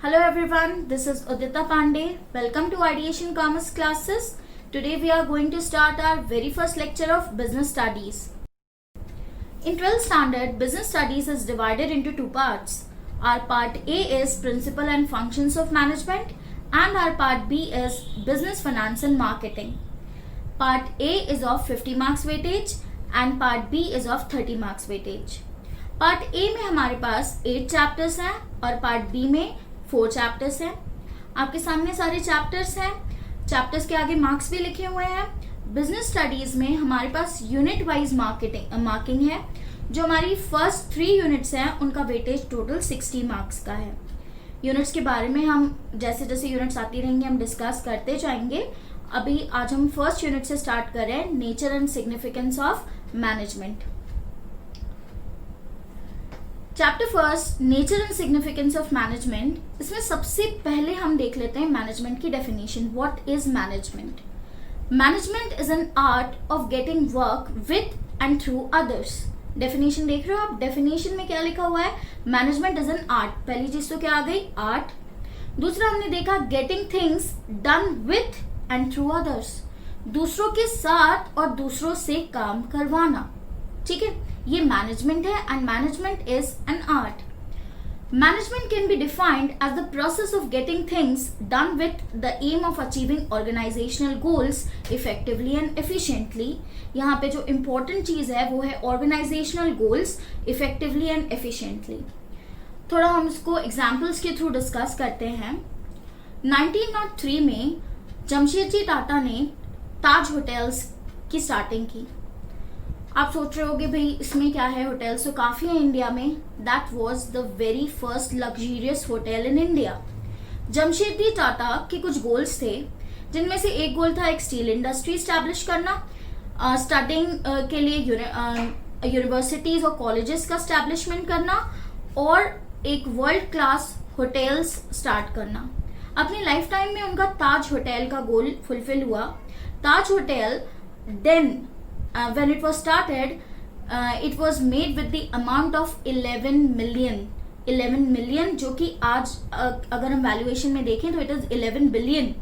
Hello everyone, this is Udita Pandey. Welcome to Ideation Commerce classes. Today we are going to start our very first lecture of Business Studies. In 12th standard, Business Studies is divided into two parts. Our part A is Principle and Functions of Management and our part B is Business Finance and Marketing. Part A is of 50 marks weightage and part B is of 30 marks weightage. Part A में हमारे पास 8 chapters हैं और part B में 4 chapters हैं. आपके सामने सारे chapters हैं. चैप्टर्स के आगे मार्क्स भी लिखे हुए हैं. बिजनेस स्टडीज में हमारे पास यूनिट वाइज मार्किंग है. जो हमारी फर्स्ट 3 यूनिट्स हैं उनका वेटेज टोटल 60 मार्क्स का है. यूनिट्स के बारे में हम जैसे जैसे यूनिट्स आती रहेंगे हम डिस्कस करते जाएंगे. अभी आज हम फर्स्ट यूनिट से स्टार्ट कर रहे हैं, nature and significance of management. Chapter first, nature and significance of management. इसमें सबसे पहले हम देख लेते हैं मैनेजमेंट की definition. What is management? Management is an art of getting work with and through others. Definition देख रहे हो आप? डेफिनेशन में क्या लिखा हुआ है? Management is an art. पहली चीज तो क्या आ गई? आर्ट. दूसरा हमने देखा getting things done with and through others. दूसरों के साथ और दूसरों से काम करवाना. ठीक है, ये मैनेजमेंट है and management is an art. Management can be defined as the process of getting things done with the aim of achieving organisational goals effectively and efficiently. यहाँ पे जो इंपॉर्टेंट चीज है वो है organisational goals effectively and efficiently. थोड़ा हम इसको एग्जाम्पल्स के थ्रू डिस्कस करते हैं. 1903 में जमशेदजी टाटा ने ताज होटल्स की स्टार्टिंग की. आप सोच रहे होगे भाई इसमें क्या है, होटल्स तो काफी है इंडिया में. That was the very first luxurious hotel in India. Jamshedji Tata के कुछ गोल्स थे जिनमें से एक गोल था एक स्टील इंडस्ट्री स्टैब्लिश करना, स्टडिंग के लिए यूनिवर्सिटीज और कॉलेजेस का स्टैब्लिशमेंट करना और एक वर्ल्ड क्लास होटल्स स्टार्ट करना. अपनी लाइफ टाइम में उनका ताज होटल का गोल फुलफिल हुआ. Taj hotel then when it was started, it was made with the amount of 11 million, जो कि आज अगर हम वैल्यूएशन में देखें तो इट इज 11 बिलियन.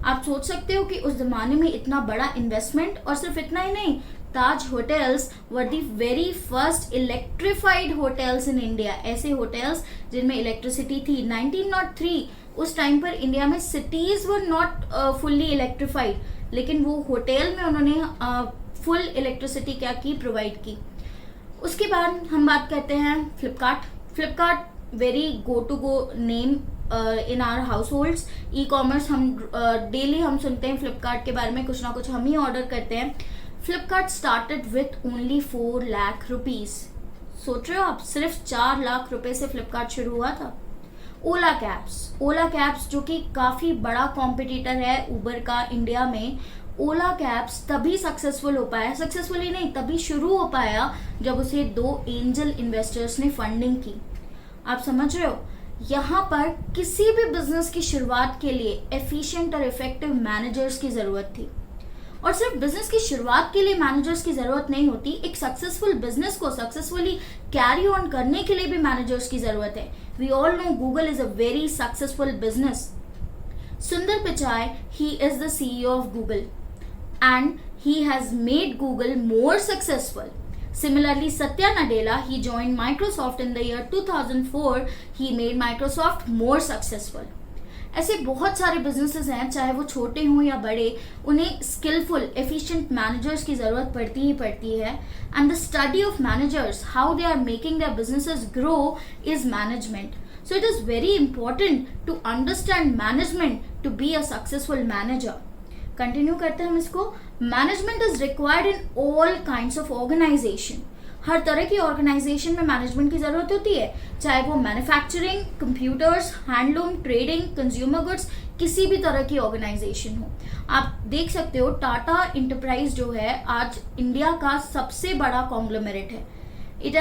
आप सोच सकते हो कि उस जमाने में इतना बड़ा इन्वेस्टमेंट. और सिर्फ इतना ही नहीं, Taj hotels were the very first electrified hotels in India. ऐसे होटल्स जिनमें इलेक्ट्रिसिटी थी. 1903 उस टाइम पर इंडिया में cities were not fully electrified, लेकिन वो होटल में उन्होंने फुल इलेक्ट्रिसिटी क्या की, प्रोवाइड की. उसके बाद हम बात करते हैं Flipkart. Flipkart very go to go name in our households. E commerce हम डेली हम सुनते हैं फ्लिपकार्ट के बारे में, कुछ ना कुछ हम ही ऑर्डर करते हैं. Flipkart started with only 4 lakh rupees. सोच रहे हो आप, सिर्फ 4 लाख रुपए से फ्लिपकार्ट शुरू हुआ था. ओला कैब्स जो कि काफी बड़ा कॉम्पिटिटर है उबर का इंडिया में. ओला कैब्स तभी सक्सेसफुल हो पाया, सक्सेसफुली नहीं तभी शुरू हो पाया जब उसे 2 एंजल इन्वेस्टर्स ने फंडिंग की. आप समझ रहे हो, यहाँ पर किसी भी बिजनेस की शुरुआत के लिए एफिशिएंट और इफेक्टिव मैनेजर्स की जरूरत थी. और सिर्फ बिजनेस की शुरुआत के लिए मैनेजर्स की जरूरत नहीं होती, एक सक्सेसफुल बिजनेस को सक्सेसफुली कैरी ऑन करने के लिए भी मैनेजर्स की जरूरत है. We all know Google is a very successful business. Sundar Pichai, he is the CEO of Google and he has made Google more successful. Similarly, Satya Nadella, he joined Microsoft in the year 2004. He made Microsoft more successful. ऐसे बहुत सारे businesses हैं, चाहे वो छोटे हों या बड़े, उन्हें स्किलफुल एफिशिएंट मैनेजर्स की जरूरत पड़ती ही पड़ती है. And the study of managers, how they are making their businesses grow, is management. So it is very important to understand management to be a successful manager. Continue करते हैं हम इसको. Management is required in all kinds of organisation. हर तरह की organisation में management की जरूरत होती है, चाहे वो manufacturing, computers, handloom, trading, consumer goods, किसी भी तरह की ऑर्गेनाइजेशन हो. आप देख सकते हो टाटा इंटरप्राइज जो है आज इंडिया का सबसे बड़ा कॉन्ग्लोमेरेट है. It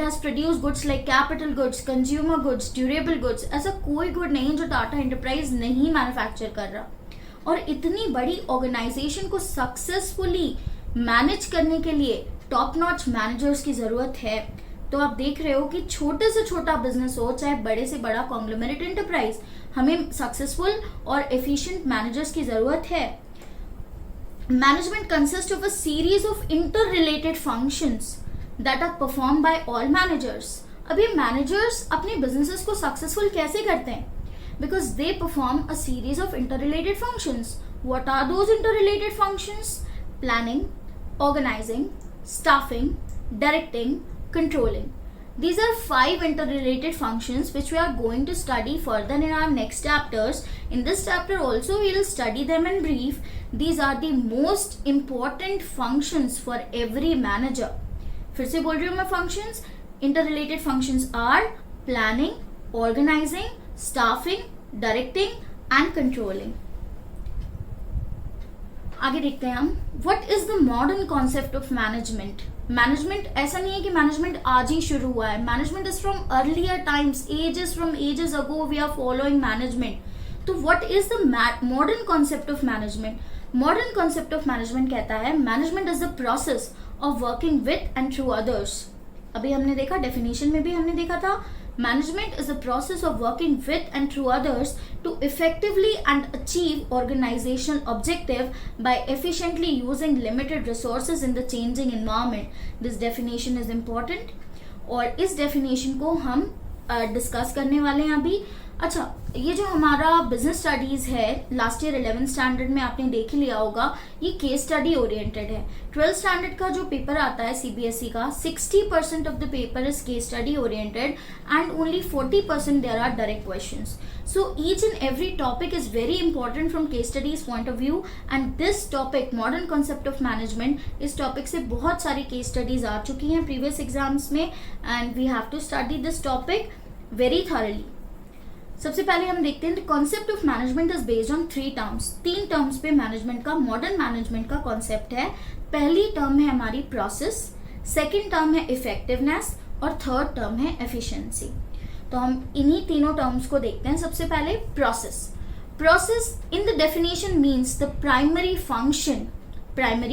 has produced goods like capital goods, consumer goods, durable goods. ऐसा कोई गुड नहीं जो टाटा इंटरप्राइज नहीं मैन्युफैक्चर कर रहा. और इतनी बड़ी ऑर्गेनाइजेशन को सक्सेसफुली मैनेज करने के लिए टॉप नॉच मैनेजर्स की जरूरत है. तो आप देख रहे हो कि छोटे से छोटा बिजनेस हो चाहे बड़े से बड़ा कॉन्ग्लोमेरेट एंटरप्राइज, हमें सक्सेसफुल और एफिशिएंट मैनेजर्स की जरूरत है. Management consist of a series of interrelated functions that are perform by all managers. अब ये मैनेजर्स अपने बिजनेसेस को सक्सेसफुल कैसे करते हैं? Because they perform a series of interrelated functions. What are those interrelated functions? Planning, organizing, staffing, directing, controlling. These are 5 interrelated functions which we are going to study further in our next chapters. In this chapter also we will study them in brief. These are the most important functions for every manager. फिर से बोल रही हूँ मैं functions. Interrelated functions are planning, organizing, staffing, directing and controlling. आगे देखते हैं हम. What is the modern concept of management? Management ऐसा नहीं है कि मैनेजमेंट आज ही शुरू हुआ है. Management is from earlier times, from ages ago we are following management. तो what is the modern concept of management? Modern concept of management कहता है management is the process of working with and through others. अभी हमने देखा, definition में भी हमने देखा था, management is a process of working with and through others to effectively and achieve organizational objective by efficiently using limited resources in the changing environment. This definition is important और इस definition को हम discuss करने वाले हैं अभी. अच्छा, ये जो हमारा बिजनेस स्टडीज है लास्ट ईयर 11th स्टैंडर्ड में आपने देख ही लिया होगा, ये केस स्टडी ओरिएंटेड है. 12th स्टैंडर्ड का जो पेपर आता है सीबीएसई का, 60% of the paper is case study oriented and only 40% there are direct questions. So each and every topic is very important from case studies point of view. And this topic modern concept of management, इस topic से बहुत सारी case studies आ चुकी हैं previous exams में and we have to study this topic very thoroughly. सबसे पहले हम देखते हैं the concept of management is based on 3 terms. 3 terms पे मैनेजमेंट का, मॉडर्न मैनेजमेंट का कॉन्सेप्ट है. पहली टर्म है हमारी प्रोसेस, सेकंड टर्म है इफेक्टिवनेस और थर्ड टर्म है एफिशिएंसी. तो हम इन्हीं तीनों टर्म्स को देखते हैं. सबसे पहले process. Process in the definition means the primary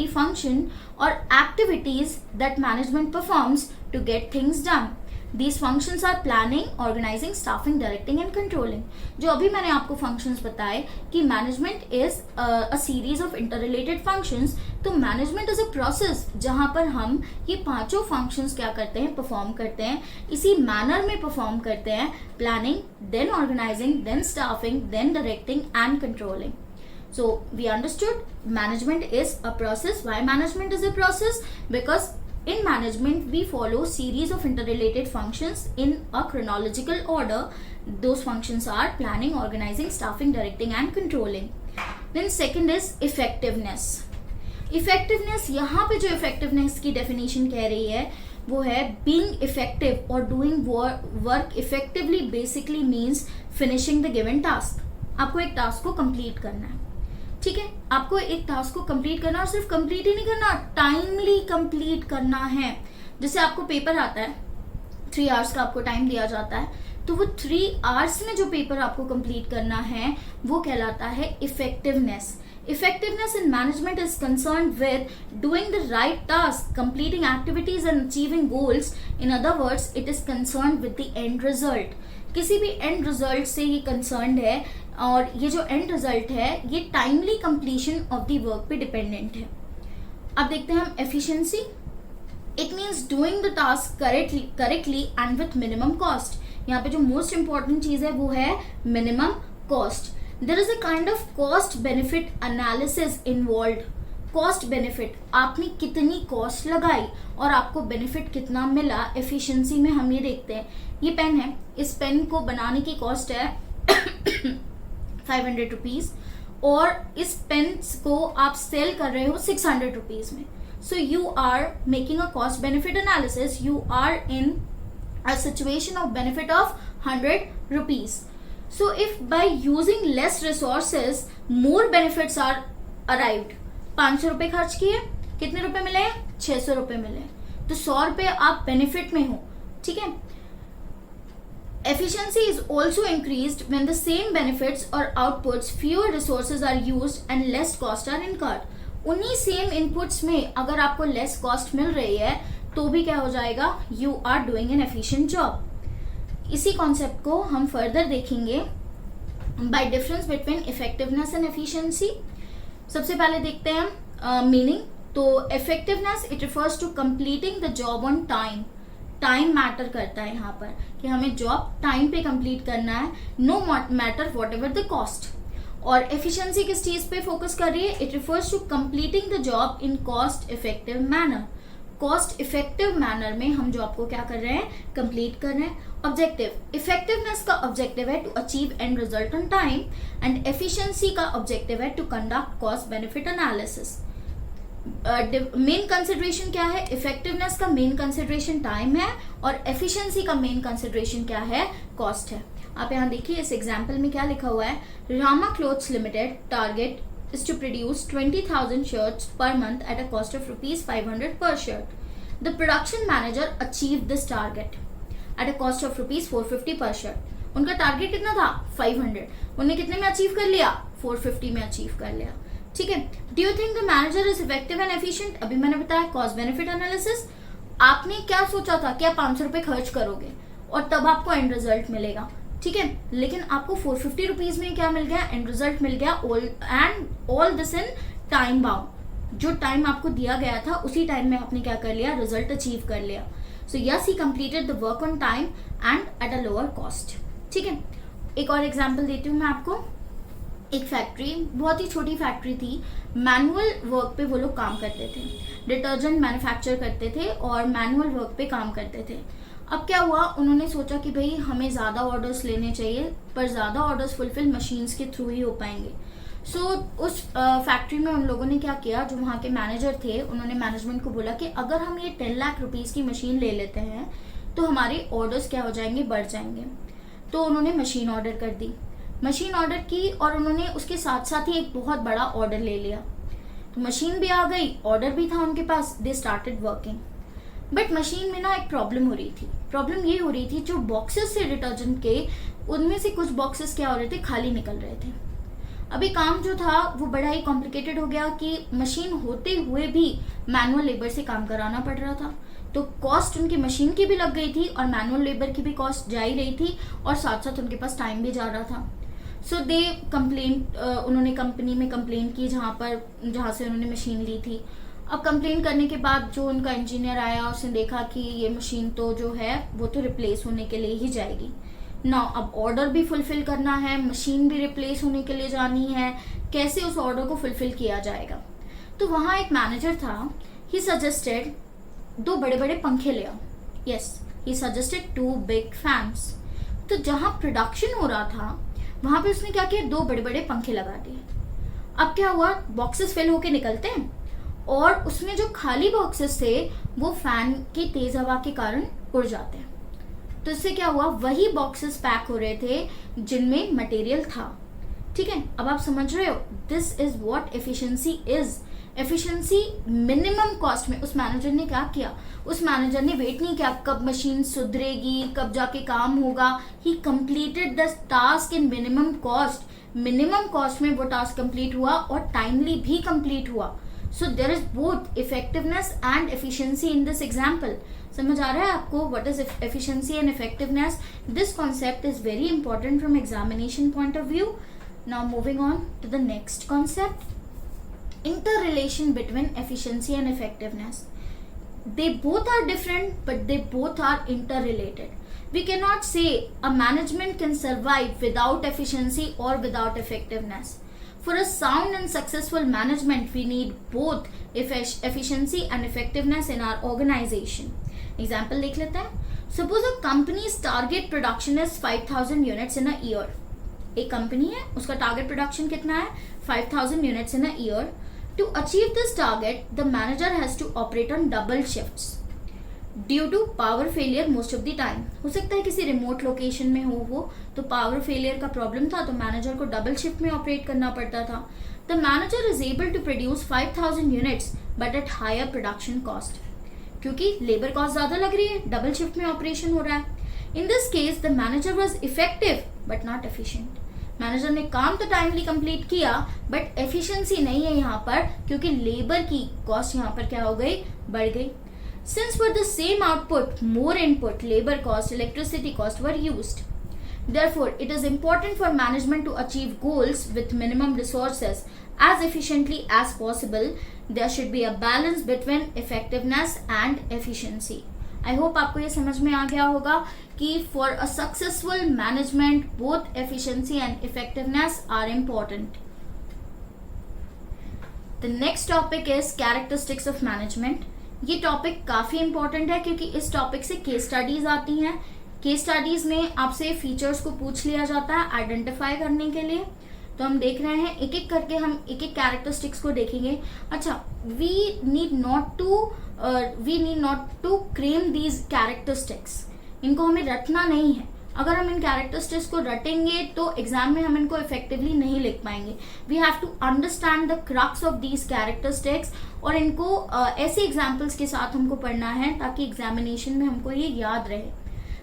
function और activities that management performs to get things done. These functions are planning, organizing, staffing, directing and controlling. जो अभी मैंने आपको functions बताए कि management is a series of interrelated functions. तो management is a process जहाँ पर हम ये पांचों functions क्या करते हैं, perform करते हैं, इसी manner में perform करते हैं. Planning, then organizing, then staffing, then directing and controlling. So we understood management is a process. Why management is a process? Because in management we follow series of interrelated functions in a chronological order. Those functions are planning, organizing, staffing, directing and controlling. Then second is effectiveness. Effectiveness, यहाँ पे जो effectiveness की definition कह रही है वो है being effective or doing work effectively basically means finishing the given task. आपको एक टास्क को कंप्लीट करना है, ठीक है, आपको एक टास्क को कंप्लीट करना और सिर्फ कंप्लीट ही नहीं करना, टाइमली कंप्लीट करना है. जैसे आपको पेपर आता है, 3 आवर्स का आपको टाइम दिया जाता है, तो वो 3 आवर्स में जो पेपर आपको कंप्लीट करना है वो कहलाता है effectiveness. Effectiveness in management is concerned with doing the right task, completing activities and achieving goals. In other words, it is concerned with the end result. किसी भी end result से ये concerned है और ये जो end result है ये timely completion of the work पे dependent है. अब देखते हैं हम efficiency. It means doing the task correctly and with minimum cost. यहाँ पे जो most important चीज़ है वो है minimum cost. There is a kind of cost benefit analysis involved. Cost benefit, आपने कितनी cost लगाई और आपको benefit कितना मिला. efficiency में हम ये देखते हैं, ये पेन है, इस पेन को बनाने की cost है 500 रुपीज और इस पेन को आप सेल कर रहे हो 600 रुपीज में. So you are making a cost benefit analysis. You are in a situation of benefit of 100 rupees. So if by using less resources more benefits are arrived, 500 रुपए खर्च किए, कितने रुपए मिले? 600 रुपए मिले. तो 100 रुपए आप बेनिफिट में हो, ठीक है. Efficiency is also increased when the same benefits or outputs, fewer resources are used and less cost are incurred. उन्हीं सेम इनपुट्स में अगर आपको लेस कॉस्ट मिल रही है तो भी क्या हो जाएगा, you are doing an efficient job. इसी कॉन्सेप्ट को हम फर्दर देखेंगे by difference between effectiveness and efficiency. सबसे पहले देखते हैं हम मीनिंग। तो effectiveness it refers to completing the job on time. Time matter करता है यहाँ पर कि हमें जॉब टाइम पे कंप्लीट करना है, no matter whatever the cost. और एफिशिएंसी किस चीज पे फोकस कर रही है, it refers to completing the job in cost effective manner. Cost effective manner में हम जॉब को क्या कर रहे हैं, कंप्लीट कर रहे हैं। ऑब्जेक्टिव, इफेक्टिवनेस का ऑब्जेक्टिव है to achieve end result on time, and efficiency का ऑब्जेक्टिव है to conduct cost benefit analysis. Main consideration क्या है, इफेक्टिवनेस का मेन कंसिडरेशन टाइम है और एफिशिएंसी का मेन कंसिडरेशन क्या है, कॉस्ट है। आप यहाँ देखिए इस एग्जाम्पल में क्या लिखा हुआ है, Rama clothes limited target is to produce 20,000 shirts per month at a cost of rupees 500 per shirt. The production manager achieved this target at a cost of rupees 450 per shirt. उनका टारगेट कितना था, 500। उन्हें कितने में अचीव कर लिया, 450 में achieve कर लिया। ठीक है। Do you think the manager is effective and efficient? अभी मैंने बताया कॉस्ट बेनिफिट एनालिसिस। आपने क्या सोचा था कि आप 500 रुपए खर्च करोगे और तब आपको एंड रिजल्ट मिलेगा, ठीक है, लेकिन आपको 450 रुपीज में क्या मिल गया, एंड रिजल्ट मिल गया, and all this in time bound. जो टाइम आपको दिया गया था उसी टाइम में आपने क्या कर लिया, रिजल्ट अचीव कर लिया। So yes, he completed the work on time and at a lower cost. ठीक है। एक और एग्जांपल देती हूँ मैं आपको। एक फैक्ट्री, बहुत ही छोटी फैक्ट्री थी, मैनुअल वर्क पे वो लोग काम करते थे, डिटर्जेंट मैन्युफैक्चर करते थे और मैनुअल वर्क पे काम करते थे। अब क्या हुआ, उन्होंने सोचा कि भाई हमें ज़्यादा ऑर्डर्स लेने चाहिए, पर ज़्यादा ऑर्डर्स फुलफिल मशीन्स के थ्रू ही हो पाएंगे। सो उस फैक्ट्री में उन लोगों ने क्या किया, जो वहाँ के मैनेजर थे उन्होंने मैनेजमेंट को बोला कि अगर हम ये 10 लाख रुपीज़ की मशीन ले लेते हैं तो हमारे ऑर्डर्स क्या हो जाएंगे, बढ़ जाएंगे। तो उन्होंने मशीन ऑर्डर कर दी, मशीन ऑर्डर की और उन्होंने उसके साथ साथ ही एक बहुत बड़ा ऑर्डर ले लिया। तो मशीन भी आ गई, ऑर्डर भी था उनके पास, they started working. But machine में ना एक प्रॉब्लम हो रही थी। प्रॉब्लम ये हो रही थी, जो बॉक्सेस थे डिटर्जेंट के, उनमें से कुछ बॉक्सेस क्या हो रहे थे, खाली निकल रहे थे। अभी काम जो था वो बड़ा ही कॉम्प्लिकेटेड हो गया कि मशीन होते हुए भी मैनुअल लेबर से काम कराना पड़ रहा था। तो कॉस्ट उनकी मशीन की भी लग गई थी और मैनुअल लेबर की भी कॉस्ट जा ही रही थी, और साथ साथ उनके पास टाइम भी जा रहा था। सो दे कंप्लेंट, उन्होंने कंपनी में कंप्लेन की जहाँ से उन्होंने मशीन ली थी। अब कंप्लेन करने के बाद जो उनका इंजीनियर आया, उसने देखा कि ये मशीन तो जो है वो तो रिप्लेस होने के लिए ही जाएगी ना। अब ऑर्डर भी फुलफिल करना है, मशीन भी रिप्लेस होने के लिए जानी है, कैसे उस ऑर्डर को फुलफिल किया जाएगा। तो वहाँ एक मैनेजर था, ही सजेस्टेड 2 बड़े बड़े पंखे ले आओ। Yes, he suggested 2 big fans. तो जहाँ प्रोडक्शन हो रहा था वहां पे उसने क्या किया, 2 बड़े बड़े पंखे लगा दिए। अब क्या हुआ, बॉक्सेस फिल होके निकलते हैं और उसमें जो खाली बॉक्सेस थे वो फैन की तेज हवा के कारण उड़ जाते हैं। तो इससे क्या हुआ, वही बॉक्सेस पैक हो रहे थे जिनमें मटेरियल था। ठीक है, अब आप समझ रहे हो, this is what efficiency is. Efficiency minimum cost में। उस मैनेजर ने क्या किया, उस मैनेजर ने वेट नहीं किया कब मशीन सुधरेगी, कब जाके काम होगा। ही completed the task in minimum cost. Minimum cost में वो टास्क कंप्लीट हुआ और टाइमली भी कंप्लीट हुआ। So there is both effectiveness and efficiency in this example. समझ आ रहा है आपको what is efficiency and effectiveness? This concept is very important from examination point of view. Now moving on to the next concept, interrelation between efficiency and effectiveness. They both are different, but they both are interrelated. We cannot say a management can survive without efficiency or without effectiveness. For a sound and successful management, we need both efficiency and effectiveness in our organization. Example देख लेते हैं. Suppose a company's target production is 5,000 units in a year. एक company है, उसका target production कितना है, 5,000 units in a year. To achieve this target, the manager has to operate on double shifts due to power failure most of the time. हो सकता है किसी remote location में हो वो, तो पावर फेलियर का प्रॉब्लम था, तो मैनेजर को डबल शिफ्ट में ऑपरेट करना पड़ता था। The manager is able to produce 5,000 units but at higher production cost. क्योंकि लेबर कॉस्ट ज्यादा लग रही है, डबल शिफ्ट में ऑपरेशन हो रहा है। In this case, the manager was effective but not efficient. Manager ने काम तो टाइमली कंप्लीट किया, बट एफिशिएंसी नहीं है यहाँ पर, क्योंकि लेबर की कॉस्ट यहाँ पर क्या हो गई, बढ़ गई। Since for the same output, more input, labor cost, electricity cost were used. Therefore, it is important for management to achieve goals with minimum resources as efficiently as possible. There should be a balance between effectiveness and efficiency. I hope आपको ये समझ में आ गया होगा कि for a successful management, both efficiency and effectiveness are important. The next topic is characteristics of management. ये topic काफ़ी इंपॉर्टेंट है क्योंकि इस टॉपिक से केस स्टडीज आती हैं. केस स्टडीज में आपसे फीचर्स को पूछ लिया जाता है आइडेंटिफाई करने के लिए. तो हम देख रहे हैं एक एक करके हम एक एक कैरेक्टरिस्टिक्स को देखेंगे. अच्छा, we need not to claim these characteristics. इनको हमें रटना नहीं है. अगर हम इन कैरेक्टरिस्टिक्स को रटेंगे तो एग्जाम में हम इनको इफेक्टिवली नहीं लिख पाएंगे. We have to understand the crux of these characteristics और इनको ऐसे एग्जाम्पल्स के साथ हमको पढ़ना है ताकि एग्जामिनेशन में हमको ये याद रहे.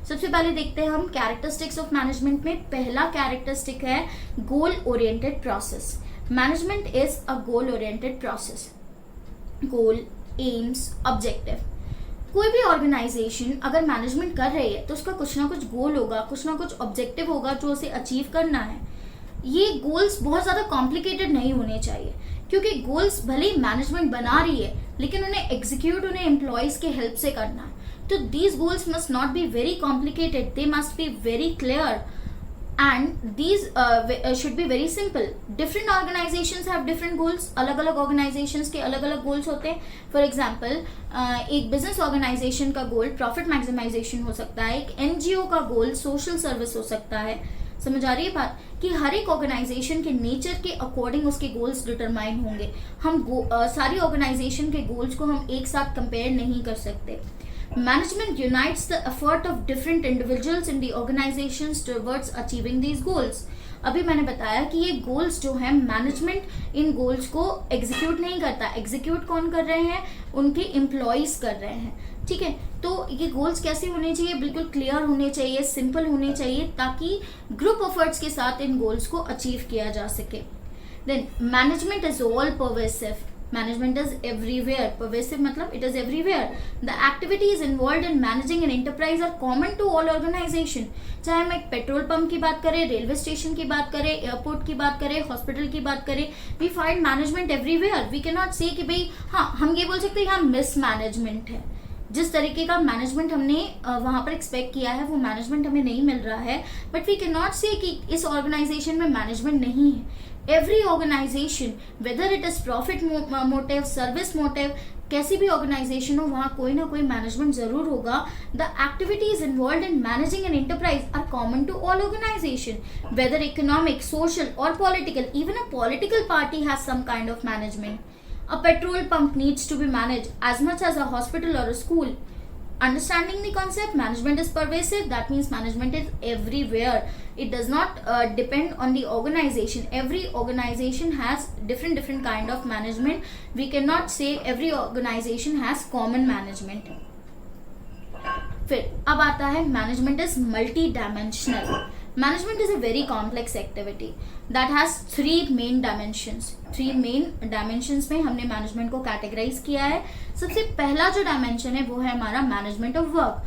सबसे पहले देखते हैं हम कैरेक्टरिस्टिक्स ऑफ मैनेजमेंट में. पहला कैरेक्टरिस्टिक है goal oriented process. Management is a goal oriented process. Goal, AIIMS, objective. कोई भी ऑर्गेनाइजेशन अगर मैनेजमेंट कर रही है तो उसका कुछ ना कुछ गोल होगा, कुछ ना कुछ ऑब्जेक्टिव होगा जो उसे अचीव करना है. ये गोल्स बहुत ज्यादा कॉम्प्लिकेटेड नहीं होने चाहिए क्योंकि गोल्स भले ही मैनेजमेंट बना रही है लेकिन उन्हें एग्जीक्यूट उन्हें एम्प्लॉयज के हेल्प से करना है. तो these goals must not be very complicated, they must be very clear and these should be very simple. Different organizations have different goals. अलग अलग organizations के अलग अलग goals होते हैं. For example, एक business organization का goal profit maximization हो सकता है. एक NGO का goal social service हो सकता है. समझ आ रही है बात कि हर एक ऑर्गेनाइजेशन के नेचर के अकॉर्डिंग उसके गोल्स डिटरमाइन होंगे. हम सारी ऑर्गेनाइजेशन के गोल्स को हम एक साथ कंपेयर नहीं कर सकते. Management unites the effort of different individuals in the organizations towards achieving these goals. अभी मैंने बताया कि ये गोल्स जो हैं मैनेजमेंट इन गोल्स को एग्जीक्यूट नहीं करता. एग्जीक्यूट कौन कर रहे हैं? उनके एम्प्लॉयज कर रहे हैं. ठीक है, तो ये गोल्स कैसे होने चाहिए? बिल्कुल क्लियर होने चाहिए, सिंपल होने चाहिए ताकि ग्रुप एफर्ट्स के साथ इन गोल्स को अचीव किया जा सके. Then management is all pervasive. Management is everywhere. Pervasive मतलब it is everywhere. The activities involved in managing an enterprise are common to all organization. चाहे हम एक पेट्रोल पंप की बात करें, रेलवे स्टेशन की बात करें, एयरपोर्ट की बात करें, हॉस्पिटल की बात करें, we find management everywhere. We cannot say कि भाई हाँ हम ये बोल सकते हैं यहाँ मिसमैनेजमेंट है. जिस तरीके का मैनेजमेंट हमने वहां पर एक्सपेक्ट किया है वो मैनेजमेंट हमें नहीं मिल रहा है. बट वी कैन नॉट से कि इस ऑर्गेनाइजेशन में मैनेजमेंट नहीं है. Every organisation whether it is profit motive, service motive, कैसी भी ऑर्गेनाइजेशन हो वहां कोई ना कोई मैनेजमेंट जरूर होगा. The activities involve in managing an enterprise are common to all organisation whether economic, social और political. Even a political party has some kind of management. A petrol pump needs to be managed as much as a hospital or a school. Understanding the concept, management is pervasive. That means management is everywhere. It does not depend on the organization. Every organization has different kind of management. We cannot say every organization has common management. फिर अब आता है management is multi-dimensional. Management is a very complex activity that has three main dimensions. Three main dimensions में हमने management को categorize किया है. सबसे पहला जो dimension है वो है हमारा management of work.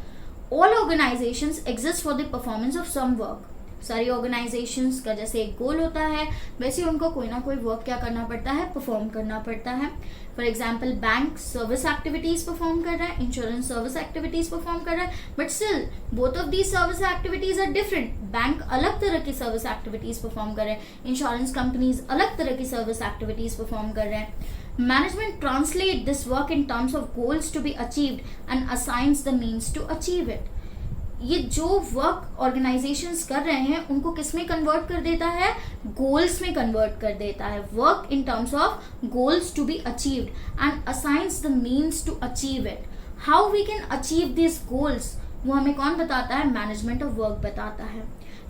All organizations exist for the performance of some work. सारी ऑर्गेनाइजेशंस का जैसे एक गोल होता है वैसे उनको कोई ना कोई वर्क क्या करना पड़ता है, परफॉर्म करना पड़ता है. For example bank service activities perform कर रहा है, इंश्योरेंस सर्विस एक्टिविटीज परफॉर्म कर रहा है, but still both of these service activities are different. Bank अलग तरह की सर्विस एक्टिविटीज परफॉर्म कर रहे हैं, इंश्योरेंस कंपनीज अलग तरह की सर्विस एक्टिविटीज परफॉर्म कर रहे हैं. Management translate this work in terms of goals to be achieved and assigns the means to achieve it. ये जो वर्क ऑर्गेनाइजेशंस कर रहे हैं उनको किस में कन्वर्ट कर देता है? गोल्स में कन्वर्ट कर देता है. Work in terms of goals to be achieved and assigns the means to achieve it. How we can achieve this goals वो हमें कौन बताता है? मैनेजमेंट ऑफ वर्क बताता है.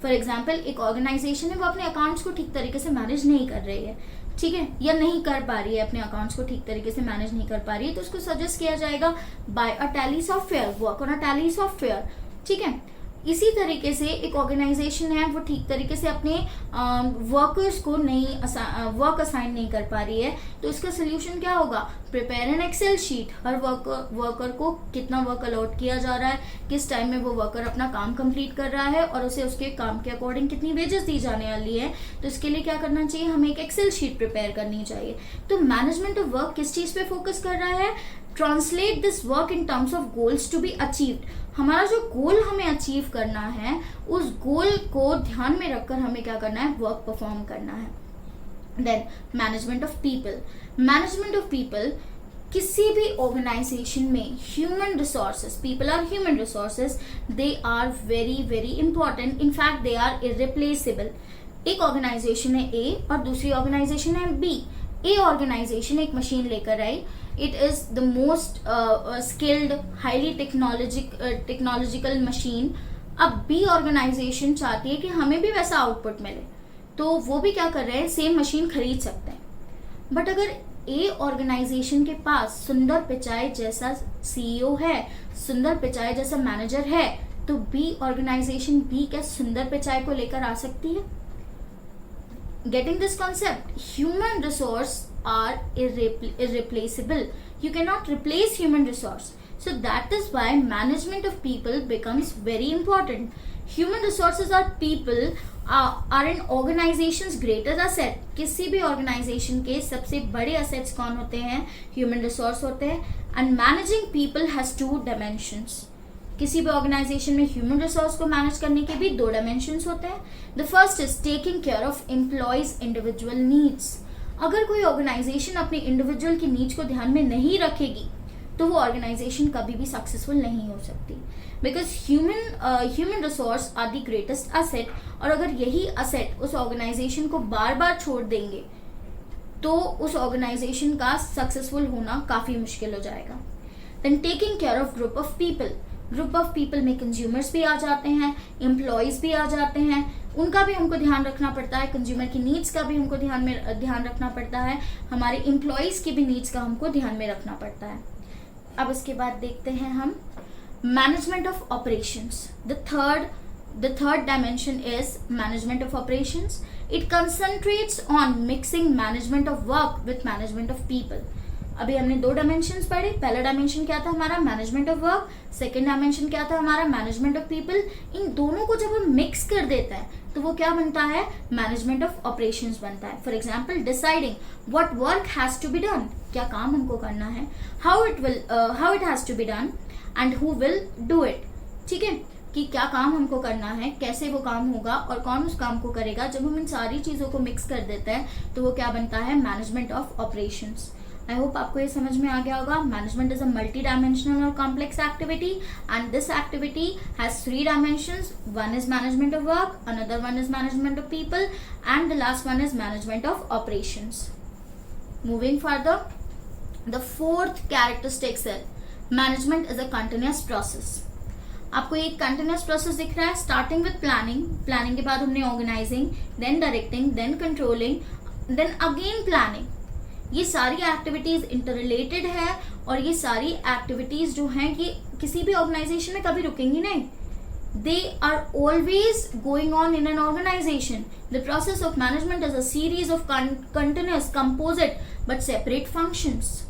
फॉर एग्जाम्पल एक ऑर्गेनाइजेशन है वो अपने अकाउंट्स को ठीक तरीके से मैनेज नहीं कर रही है, ठीक है, या नहीं कर पा रही है, अपने अकाउंट्स को ठीक तरीके से मैनेज नहीं कर पा रही है, तो उसको सजेस्ट किया जाएगा by a Tally software, work on a Tally software. ठीक है, इसी तरीके से एक ऑर्गेनाइजेशन है वो ठीक तरीके से अपने वर्कर्स को वर्क असाइन नहीं कर पा रही है, तो इसका सोल्यूशन क्या होगा? Prepare an Excel sheet. हर वर्कर को कितना वर्क अलॉट किया जा रहा है, किस टाइम में वो वर्कर अपना काम कंप्लीट कर रहा है और उसे उसके काम के अकॉर्डिंग कितनी वेजेस दी जाने वाली है। तो इसके लिए क्या करना चाहिए? हमें एक एक्सेल शीट प्रिपेयर करनी चाहिए। तो मैनेजमेंट ऑफ वर्क किस चीज पे फोकस कर रहा है? Translate this work in terms of goals to be achieved. हमारा जो गोल हमें अचीव करना है, उस गोल को ध्यान में रखकर हमें क्या करना है? वर्क परफॉर्म करना है। Then management of people. Management of people, किसी भी ऑर्गेनाइजेशन में human resources, people are human resources, they are very very important, in fact they are irreplaceable. एक ऑर्गेनाइजेशन है ए और दूसरी ऑर्गेनाइजेशन है बी। ए ऑर्गेनाइजेशन एक मशीन लेकर आई, it is the most skilled highly technological machine. अब बी ऑर्गेनाइजेशन चाहती है कि हमें भी वैसा आउटपुट मिले, तो वो भी क्या कर रहे हैं? सेम मशीन खरीद सकते हैं। बट अगर ए ऑर्गेनाइजेशन के पास सुंदर पिचाई जैसा सीईओ है, सुंदर पिचाई जैसा मैनेजर है, तो बी ऑर्गेनाइजेशन भी क्या सुंदर पिचाई को लेकर आ सकती है? Getting this concept, human resource are irreplaceable. You cannot replace human resource. So that is why management of people becomes very important. Human resources are people are an organization's greatest asset. किसी भी organization के सबसे बड़े assets कौन होते हैं? Human resource होते हैं. And managing people has 2 dimensions. किसी भी ऑर्गेनाइजेशन में ह्यूमन रिसोर्स को मैनेज करने के भी 2 डायमेंशंस होते हैं। The first is taking care of employees individual needs. अगर कोई ऑर्गेनाइजेशन अपनी इंडिविजुअल की नीड्स को ध्यान में नहीं रखेगी, तो वो ऑर्गेनाइजेशन कभी भी सक्सेसफुल नहीं हो सकती, because human resource are the greatest asset. और अगर यही एसेट उस ऑर्गेनाइजेशन को बार बार छोड़ देंगे, तो उस ऑर्गेनाइजेशन का सक्सेसफुल होना काफी मुश्किल हो जाएगा। Then taking care of group of people. Group of people में कंज्यूमर्स भी आ जाते हैं, एम्प्लॉयज भी आ जाते हैं, उनका भी हमको ध्यान रखना पड़ता है। कंज्यूमर की नीड्स का भी हमको ध्यान रखना पड़ता है, हमारे एम्प्लॉयज की भी नीड्स का हमको ध्यान में रखना पड़ता है। अब इसके बाद देखते हैं हम management of operations. The third dimension is management of operations. It concentrates on mixing management of work with management of people. अभी हमने 2 डायमेंशंस पढ़े। पहला डायमेंशन क्या था हमारा? Management of work. Second dimension क्या था हमारा? Management of people. इन दोनों को जब हम मिक्स कर देते हैं, तो वो क्या बनता है? मैनेजमेंट ऑफ ऑपरेशंस बनता है। For example, deciding what work has to be done, क्या काम हमको करना है, how it has to be done and who will do it. ठीक है, कि क्या काम हमको करना है, कैसे वो काम होगा और कौन उस काम को करेगा। जब हम इन सारी चीजों को मिक्स कर देते हैं, तो वो क्या बनता है? Management of operations. I hope आपको ये समझ में आ गया होगा। Management is a multi dimensional और complex activity and this activity has 3 dimensions. One is management of work, another one is management of people and the last one is management of operations. Moving further, the 4th characteristics है management is a continuous process. आपको एक continuous process दिख रहा है, starting with planning. Planning के बाद हमने organising, then directing, then controlling, then again planning. ये सारी एक्टिविटीज इंटररिलेटेड है और ये सारी एक्टिविटीज जो हैं ये किसी भी ऑर्गेनाइजेशन में कभी रुकेंगी नहीं। They are always going on in an organisation. The process of management is a series of continuous composite but separate functions.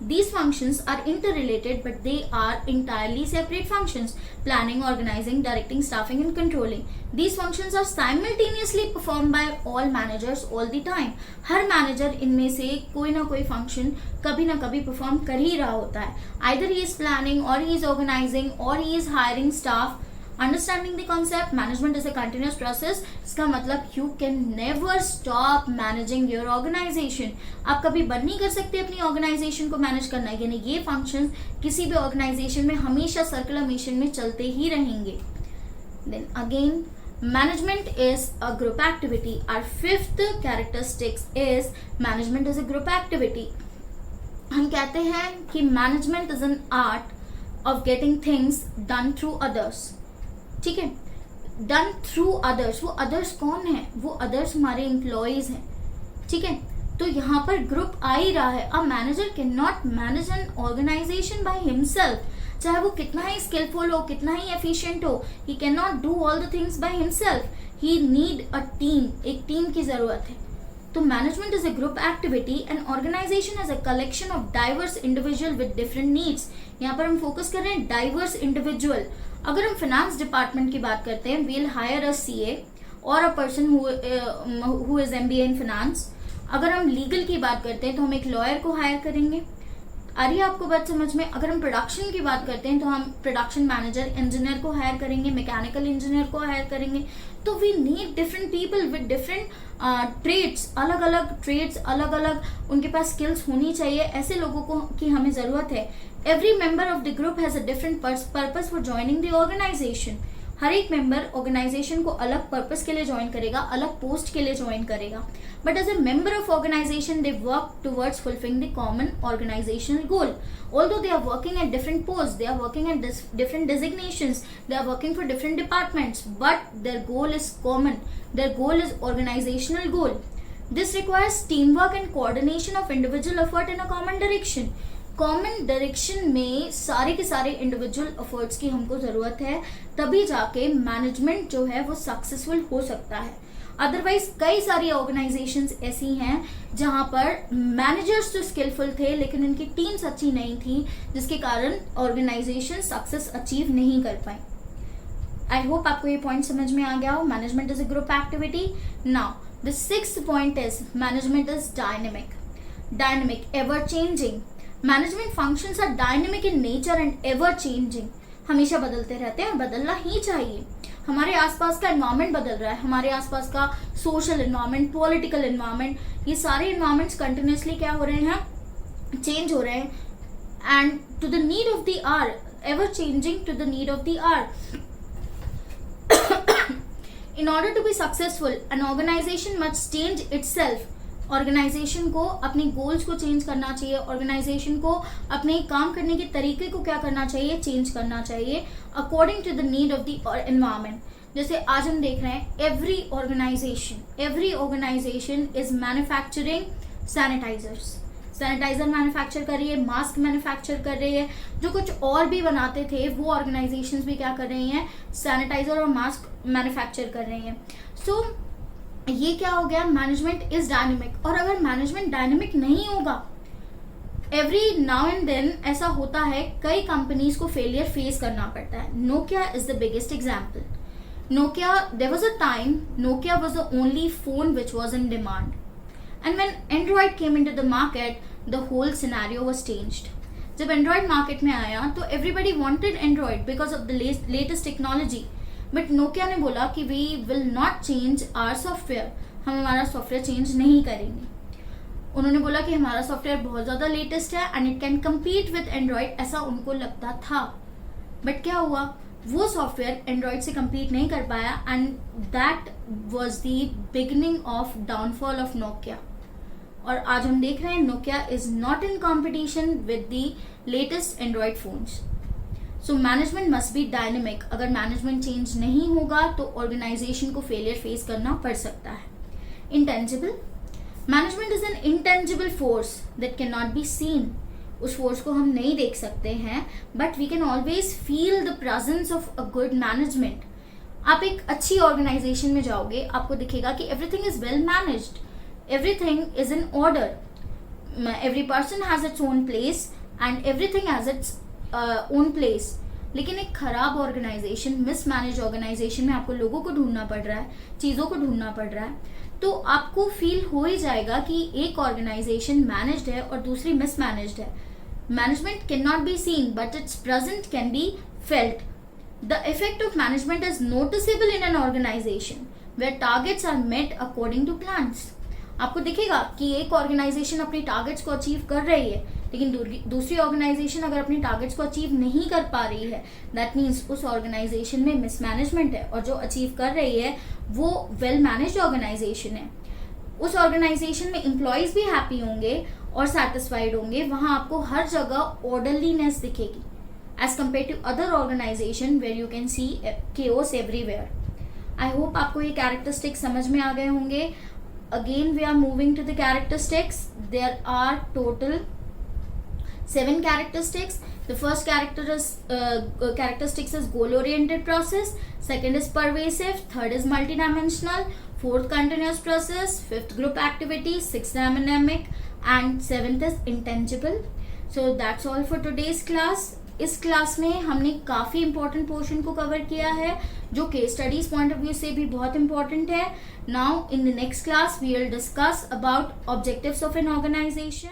These functions are interrelated but they are entirely separate functions: planning, organizing, directing, staffing and controlling. These functions are simultaneously performed by all managers all the time. Her manager इनमें से कोई ना कोई function कभी ना कभी perform कर ही रहा होता है. Either he is planning or he is organizing or he is hiring staff. Understanding the concept, management is a continuous process. इसका मतलब you can never stop managing your organization. आप कभी बंद नहीं कर सकते अपनी ऑर्गेनाइजेशन को मैनेज करना, यानी ये फंक्शंस किसी भी ऑर्गेनाइजेशन में हमेशा सर्कुलर मोशन में चलते ही रहेंगे. Then again, management is a group activity. Our 5th characteristics is management is a group activity. हम कहते हैं कि management is an art of getting things done through others. ठीक है, डन थ्रू अदर्स. वो अदर्स कौन है? वो अदर्स हमारे एम्प्लॉयज हैं. ठीक है, तो यहाँ पर ग्रुप आ ही रहा है. A manager can not manage an organisation by himself. चाहे वो कितना ही स्किलफुल हो, कितना ही एफिशिएंट हो, he can not do all the things by himself, he need a team, एक टीम की जरूरत है। तो management is a group activity and organization is a collection of diverse individual with different needs. यहाँ पर हम focus कर रहे हैं डाइवर्स इंडिविजुअल। अगर हम फाइनेंस डिपार्टमेंट की बात करते हैं, वील हायर अ सीए और a person who is MBA in finance. अगर हम लीगल की बात करते हैं तो हम एक लॉयर को हायर करेंगे। आ रही है आपको बात समझ में? अगर हम प्रोडक्शन की बात करते हैं तो हम प्रोडक्शन मैनेजर, इंजीनियर को हायर करेंगे, मैकेनिकल इंजीनियर को हायर करेंगे। तो we need different people with different trades, अलग अलग ट्रेड्स, अलग अलग उनके पास स्किल्स होनी चाहिए। ऐसे लोगों को की हमें जरूरत है। Every member of the group has a different purpose for joining the organisation. हर एक मेंबर ऑर्गेनाइजेशन को अलग पर्पस के लिए ज्वाइन करेगा, अलग पोस्ट के लिए ज्वाइन करेगा। But as a member of organization they work towards fulfilling the common organizational goal. Although they are working at different posts, they are working at different designations, they are working for different departments, but their goal is common. Their goal is organizational goal. This requires teamwork and coordination of individual effort in a common direction. Common direction में सारे के सारे individual efforts की हमको जरूरत है, तभी जाके मैनेजमेंट जो है वो सक्सेसफुल हो सकता है। अदरवाइज कई सारी ऑर्गेनाइजेशंस ऐसी हैं जहां पर मैनेजर्स तो स्किलफुल थे लेकिन उनकी टीम्स अच्छी नहीं थी, जिसके कारण ऑर्गेनाइजेशन सक्सेस अचीव नहीं कर पाई। आई होप आपको ये पॉइंट समझ में आ गया हो। Management is a group activity. Now the sixth point is management is dynamic, ever changing. Management functions are dynamic in nature and ever changing. हमेशा बदलते रहते हैं और बदलना ही चाहिए। हमारे आसपास का एनवायरनमेंट बदल रहा है, हमारे आसपास का सोशल एनवायरनमेंट, पॉलिटिकल एनवायरनमेंट, ये सारे एनवायरनमेंट्स कंटिन्यूसली क्या हो रहे हैं, चेंज हो रहे हैं। And to the need of the hour, ever changing to the need of the hour. In order to be successful, an organization must change itself. Organization को अपने गोल्स को चेंज करना चाहिए, ऑर्गेनाइजेशन को अपने काम करने के तरीके को क्या करना चाहिए, चेंज करना चाहिए according to the need of the environment. जैसे आज हम देख रहे हैं every organization is manufacturing sanitizers, sanitizer manufacture कर रही है, मास्क मैन्युफैक्चर कर रही है। जो कुछ और भी बनाते थे वो ऑर्गेनाइजेशंस भी क्या कर रही हैं, सैनिटाइजर और मास्क मैन्युफैक्चर कर रही हैं। सो ये क्या हो गया, मैनेजमेंट इज डायनेमिक। और अगर मैनेजमेंट डायनेमिक नहीं होगा, एवरी नाउ एंड देन ऐसा होता है, कई कंपनीज को फेलियर फेस करना पड़ता है। Nokia is the biggest example. Nokia, there was a time Nokia was the only phone which was in demand, and when Android came into the market the whole scenario was changed. जब Android market में आया तो everybody wanted Android because of the latest technology. But Nokia ने बोला कि we will not change our software, हम हमारा software change नहीं करेंगे। उन्होंने बोला कि हमारा सॉफ्टवेयर बहुत ज़्यादा लेटेस्ट है and it can compete with Android, ऐसा उनको लगता था। बट क्या हुआ, वो सॉफ्टवेयर एंड्रॉइड से कम्पीट नहीं कर पाया and that was the beginning of downfall of Nokia. और आज हम देख रहे हैं Nokia is not in competition with the latest Android phones. So management must be dynamic. अगर मैनेजमेंट चेंज नहीं होगा तो ऑर्गेनाइजेशन को फेलियर फेस करना पड़ सकता है। Intangible, management is an intangible force that can not be seen. उस फोर्स को हम नहीं देख सकते हैं, but we can always feel the presence of a good management. आप एक अच्छी ऑर्गेनाइजेशन में जाओगे, आपको दिखेगा कि everything is well managed, everything is in order, every person has its own place and everything has its own place. लेकिन एक खराब ऑर्गेनाइजेशन, मिसमैनेज ऑर्गेनाइजेशन में आपको लोगों को ढूंढना पड़ रहा है, चीज़ों को ढूंढना पड़ रहा है, तो आपको फील हो ही जाएगा कि एक ऑर्गेनाइजेशन मैनेज्ड है और दूसरी मिसमैनेज्ड है। Management can not be seen but its present can be felt. The effect of management is noticeable in an organization where targets are met according to plans. आपको दिखेगा कि एक ऑर्गेनाइजेशन अपने targets को अचीव कर रही है, लेकिन दूसरी ऑर्गेनाइजेशन अगर अपने टारगेट्स को अचीव नहीं कर पा रही है, दैट मीन्स उस ऑर्गेनाइजेशन में मिसमैनेजमेंट है, और जो अचीव कर रही है वो वेल मैनेज्ड ऑर्गेनाइजेशन है। उस ऑर्गेनाइजेशन में एम्प्लॉयज भी हैप्पी होंगे और सेटिस्फाइड होंगे, वहां आपको हर जगह ऑर्डरलीनेस दिखेगी as compare to other organization where you can see chaos everywhere. I hope आपको ये कैरेक्टरिस्टिक्स समझ में आ गए होंगे। Again we are moving to the characteristics. There are total 7 characteristics. The first characteristics is goal-oriented process. Second is pervasive. Third is multidimensional. Fourth, continuous process. Fifth, group activity. Sixth, dynamic. And seventh is intangible. So that's all for today's class. इस class में हमने काफ़ी important portion को cover किया है जो case studies point of view से भी बहुत इंपॉर्टेंट है. Now in the next class we will discuss about objectives of an organisation.